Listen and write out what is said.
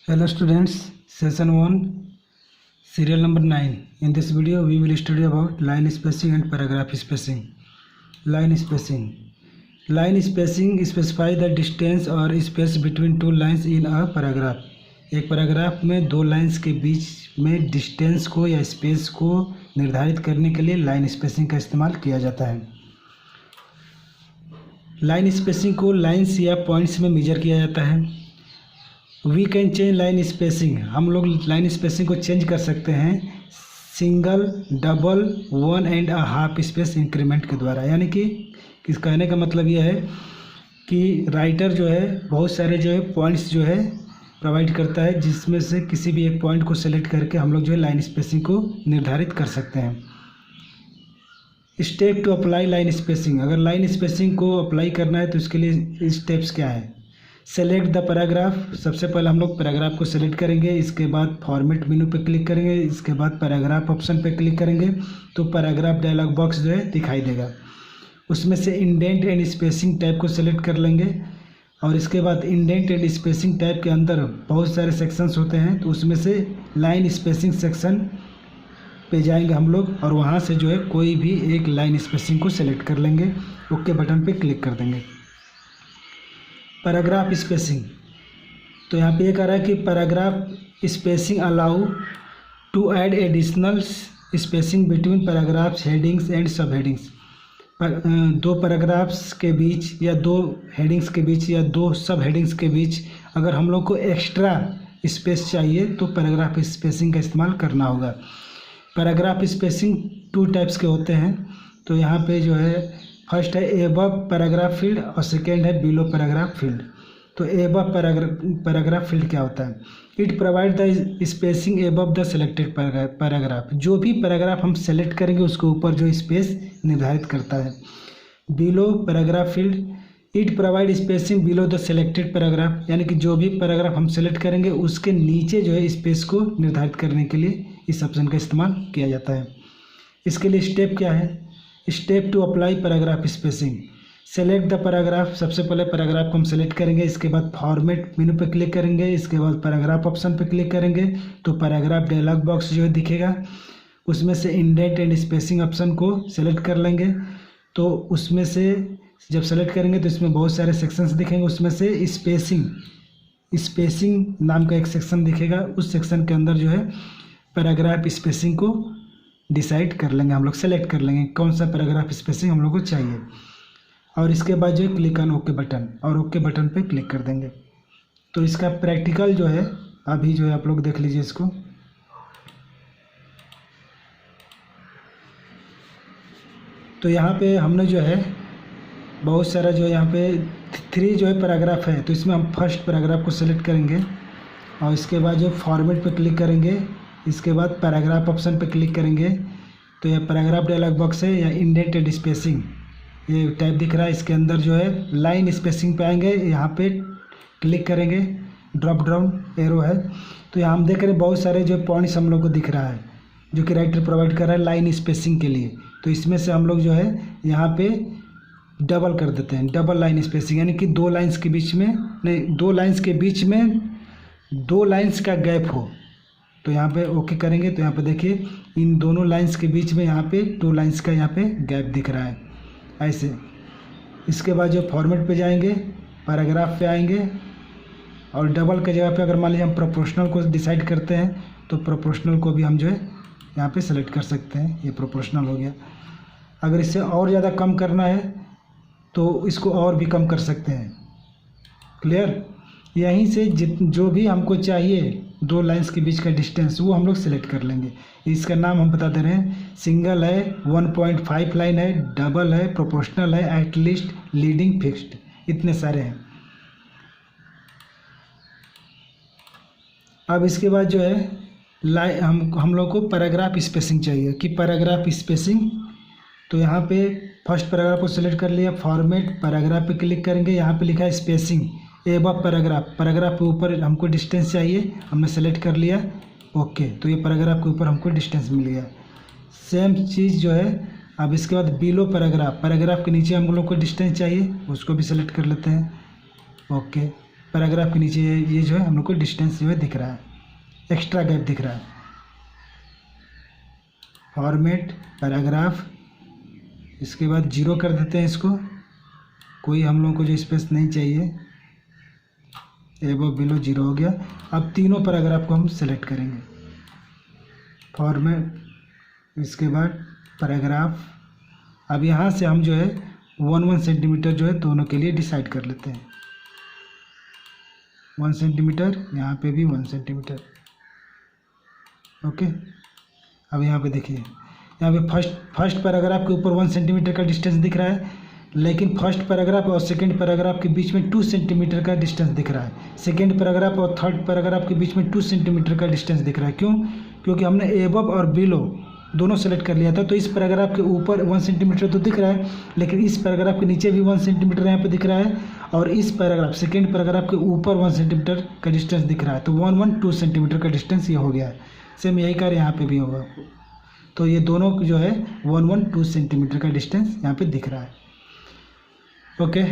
Hello students, session 1, serial number 9. In this video we will study about line spacing and paragraph spacing. Line spacing. Line spacing specify the distance or space between two lines in a paragraph. एक paragraph में दो lines के बीच में distance को या space को निर्धारित करने के लिए लाइन स्पेसिंग का इस्तेमाल किया जाता है। लाइन स्पेसिंग को लाइंस या पॉइंट्स में मेजर किया जाता है। We can change line spacing, हम लोग लाइन स्पेसिंग को चेंज कर सकते हैं सिंगल, डबल, 1.5 स्पेस इंक्रीमेंट के द्वारा। यानी कि किस कहने का मतलब यह है कि राइटर जो है बहुत सारे जो है पॉइंट्स जो है प्रोवाइड करता है, जिसमें से किसी भी एक पॉइंट को सेलेक्ट करके हम लोग जो है लाइन स्पेसिंग को निर्धारित कर सकते हैं। Step to apply line spacing, अगर लाइन स्पेसिंग को अप्लाई करना है तो इसके लिए स्टेप्स क्या है। सेलेक्ट द पैराग्राफ, सबसे पहले हम लोग पैराग्राफ को सेलेक्ट करेंगे, इसके बाद फॉर्मेट मेनू पे क्लिक करेंगे, इसके बाद पैराग्राफ ऑप्शन पे क्लिक करेंगे तो पैराग्राफ डायलॉग बॉक्स जो है दिखाई देगा। उसमें से इंडेंट एंड स्पेसिंग टैब को सेलेक्ट कर लेंगे और इसके बाद इंडेंट एंड स्पेसिंग टैब के अंदर बहुत सारे सेक्शंस होते हैं, तो उसमें से लाइन स्पेसिंग सेक्शन पे जाएंगे हम लोग और वहाँ से जो है कोई भी एक लाइन स्पेसिंग को सेलेक्ट कर लेंगे, ओके बटन पे क्लिक कर देंगे। पैराग्राफ स्पेसिंग, तो यहाँ पे ये कह रहा है कि paragraph spacing allow to add additional spacing between paragraphs, headings and sub headings. दो पैराग्राफ्स के बीच या दो हेडिंग्स के बीच या दो सब हेडिंग्स के बीच अगर हम लोग को एक्स्ट्रा स्पेस चाहिए तो पैराग्राफ स्पेसिंग का इस्तेमाल करना होगा। पैराग्राफ स्पेसिंग 2 टाइप्स के होते हैं, तो यहाँ पे जो है फर्स्ट है एबव पैराग्राफ फील्ड और सेकेंड है बिलो पैराग्राफ फील्ड। तो एबव पैराग्राफ फील्ड क्या होता है, it provide the spacing above the selected paragraph, जो भी पैराग्राफ हम सेलेक्ट करेंगे उसके ऊपर जो स्पेस निर्धारित करता है। Below paragraph field, it provide spacing below the selected paragraph, यानी कि जो भी पैराग्राफ हम सेलेक्ट करेंगे उसके नीचे जो है स्पेस को निर्धारित करने के लिए इस ऑप्शन का इस्तेमाल किया जाता है। इसके लिए स्टेप क्या है, step to apply paragraph spacing, select the paragraph, सबसे पहले पैराग्राफ को हम सेलेक्ट करेंगे, इसके बाद फॉर्मेट मेनू पे क्लिक करेंगे, इसके बाद पैराग्राफ ऑप्शन पे क्लिक करेंगे तो पैराग्राफ डायलॉग बॉक्स जो है दिखेगा। उसमें से इंडेंट एंड स्पेसिंग ऑप्शन को सेलेक्ट कर लेंगे, तो उसमें से जब सेलेक्ट करेंगे तो इसमें बहुत सारे सेक्शंस दिखेंगे, उसमें से स्पेसिंग नाम का एक सेक्शन दिखेगा, उस सेक्शन के अंदर जो है पैराग्राफ स्पेसिंग को डिसाइड कर लेंगे, हम लोग सेलेक्ट कर लेंगे कौन सा पैराग्राफ स्पेसिंग हम लोग को चाहिए और इसके बाद जो है क्लिक ऑन ओके बटन और ओके बटन पे क्लिक कर देंगे। तो इसका प्रैक्टिकल जो है अभी जो है आप लोग देख लीजिए इसको। तो यहाँ पे हमने जो है बहुत सारा जो यहाँ पे 3 जो है पैराग्राफ है, तो इसमें हम फर्स्ट पैराग्राफ को सेलेक्ट करेंगे और इसके बाद जो फॉर्मेट पे क्लिक करेंगे, इसके बाद पैराग्राफ ऑप्शन पे क्लिक करेंगे तो यह पैराग्राफ डायलॉग बॉक्स है या इंडेंट एंड स्पेसिंग ये टाइप दिख रहा है, इसके अंदर जो है लाइन स्पेसिंग पे आएंगे, यहाँ पे क्लिक करेंगे, ड्रॉप डाउन एरो है, तो यहाँ हम देख रहे हैं बहुत सारे जो पॉइंट्स हम लोग को दिख रहा है जो कि राइटर प्रोवाइड कर रहा है लाइन स्पेसिंग के लिए। तो इसमें से हम लोग जो है यहाँ पे डबल कर देते हैं, डबल लाइन स्पेसिंग, यानी कि 2 लाइन्स के बीच में नहीं, 2 लाइन्स के बीच में 2 लाइन्स का गैप हो, तो यहाँ पे ओके करेंगे तो यहाँ पे देखिए इन दोनों लाइंस के बीच में यहाँ पे 2 लाइंस का यहाँ पे गैप दिख रहा है ऐसे। इसके बाद जो फॉर्मेट पे जाएंगे, पैराग्राफ पे आएंगे और डबल के जगह पे अगर मान लीजिए हम प्रोपोर्शनल को डिसाइड करते हैं तो प्रोपोर्शनल को भी हम जो है यहाँ पे सेलेक्ट कर सकते हैं, ये प्रोपोर्शनल हो गया। अगर इससे और ज़्यादा कम करना है तो इसको और भी कम कर सकते हैं। क्लियर, यहीं से जो भी हमको चाहिए 2 लाइंस के बीच का डिस्टेंस वो हम लोग सेलेक्ट कर लेंगे। इसका नाम हम बता दे रहे हैं, सिंगल है, 1.5 लाइन है, डबल है, प्रोपोर्शनल है, एटलीस्ट, लीडिंग, फिक्स्ड, इतने सारे हैं। अब इसके बाद जो है हम लोग को पैराग्राफ स्पेसिंग चाहिए कि पैराग्राफ स्पेसिंग, तो यहाँ पे फर्स्ट पैराग्राफ को सेलेक्ट कर लिया, फॉर्मेट पैराग्राफ पे क्लिक करेंगे, यहाँ पे लिखा है स्पेसिंग एबव पैराग्राफ, पैराग्राफ के ऊपर हमको डिस्टेंस चाहिए, हमने सेलेक्ट कर लिया ओके, तो ये पैराग्राफ के ऊपर हमको डिस्टेंस मिल गया। सेम चीज़ जो है अब इसके बाद बिलो पैराग्राफ, पैराग्राफ के नीचे हम लोग को डिस्टेंस चाहिए, उसको भी सेलेक्ट कर लेते हैं ओके। पैराग्राफ के नीचे ये जो है हम लोग को डिस्टेंस जो है दिख रहा है, एक्स्ट्रा गैप दिख रहा है। फॉर्मेट पैराग्राफ, इसके बाद 0 कर देते हैं इसको, कोई हम लोगों को जो स्पेस नहीं चाहिए, एबव बिलो 0 हो गया। अब तीनों पैराग्राफ को हम सेलेक्ट करेंगे, फॉर्मेट, इसके बाद पैराग्राफ। अब यहाँ से हम जो है 1 सेंटीमीटर जो है दोनों के लिए डिसाइड कर लेते हैं, 1 सेंटीमीटर, यहाँ पे भी 1 सेंटीमीटर। ओके, अब यहाँ पे देखिए, यहाँ पे फर्स्ट पैराग्राफ के ऊपर 1 सेंटीमीटर का डिस्टेंस दिख रहा है, लेकिन फर्स्ट पैराग्राफ और सेकंड पैराग्राफ के बीच में 2 सेंटीमीटर का डिस्टेंस दिख रहा है। सेकंड पैराग्राफ और थर्ड पैराग्राफ के बीच में 2 सेंटीमीटर का डिस्टेंस दिख रहा है। क्यों? क्योंकि हमने एबव और बिलो दोनों सेलेक्ट कर लिया था। तो इस पैराग्राफ के ऊपर 1 सेंटीमीटर तो दिख रहा है, लेकिन इस पैराग्राफ के नीचे भी 1 सेंटीमीटर यहाँ पे दिख रहा है, और इस पैराग्राफ सेकंड पैराग्राफ के ऊपर 1 सेंटीमीटर का डिस्टेंस दिख रहा है। तो 2 सेंटीमीटर का डिस्टेंस ये हो गया है। सेम यही कार्य यहाँ पे भी होगा। तो ये दोनों जो है 2 सेंटीमीटर का डिस्टेंस यहाँ पे दिख रहा है। ओके।